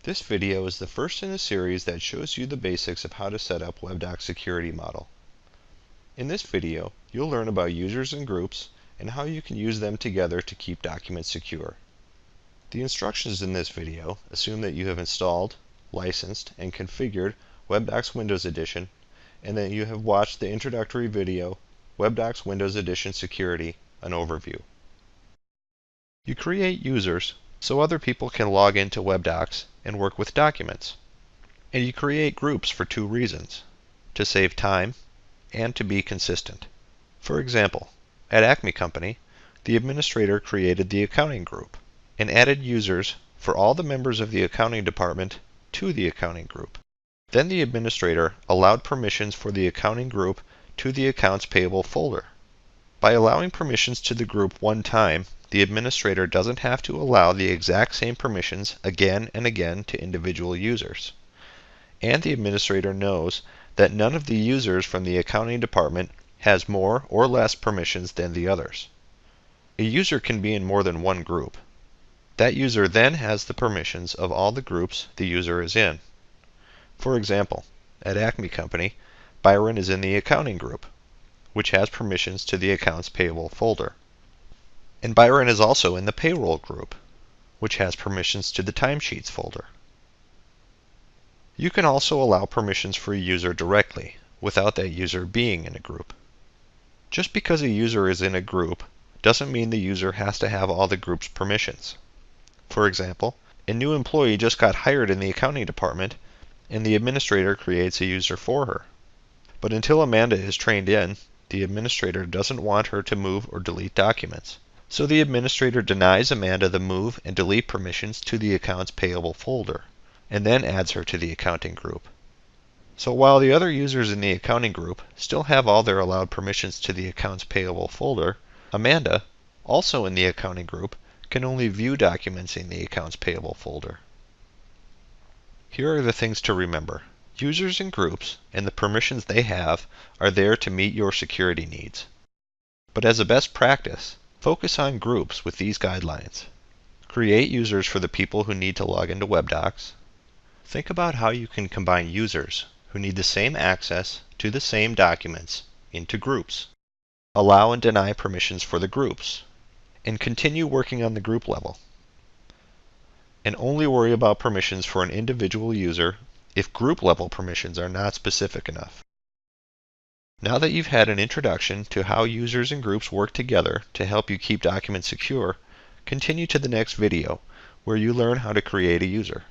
This video is the first in a series that shows you the basics of how to set up WebDocs security model. In this video, you'll learn about users and groups and how you can use them together to keep documents secure. The instructions in this video assume that you have installed, licensed, and configured WebDocs Windows Edition, and that you have watched the introductory video, WebDocs Windows Edition Security, an overview. You create users so other people can log into WebDocs and work with documents. And you create groups for two reasons: to save time and to be consistent. For example, at Acme Company, the administrator created the accounting group and added users for all the members of the accounting department to the accounting group. Then the administrator allowed permissions for the accounting group to the accounts payable folder. By allowing permissions to the group one time, the administrator doesn't have to allow the exact same permissions again and again to individual users. And the administrator knows that none of the users from the accounting department has more or less permissions than the others. A user can be in more than one group. That user then has the permissions of all the groups the user is in. For example, at Acme Company, Byron is in the accounting group, which has permissions to the accounts payable folder. And Byron is also in the payroll group, which has permissions to the timesheets folder. You can also allow permissions for a user directly, without that user being in a group. Just because a user is in a group doesn't mean the user has to have all the group's permissions. For example, a new employee just got hired in the accounting department, and the administrator creates a user for her. But until Amanda is trained in, the administrator doesn't want her to move or delete documents. So the administrator denies Amanda the move and delete permissions to the accounts payable folder, and then adds her to the accounting group. So while the other users in the accounting group still have all their allowed permissions to the accounts payable folder, Amanda, also in the accounting group, can only view documents in the accounts payable folder. Here are the things to remember. Users and groups and the permissions they have are there to meet your security needs. But as a best practice, focus on groups with these guidelines. Create users for the people who need to log into WebDocs. Think about how you can combine users who need the same access to the same documents into groups. Allow and deny permissions for the groups, and continue working on the group level. And only worry about permissions for an individual user if group level permissions are not specific enough. Now that you've had an introduction to how users and groups work together to help you keep documents secure, continue to the next video where you learn how to create a user.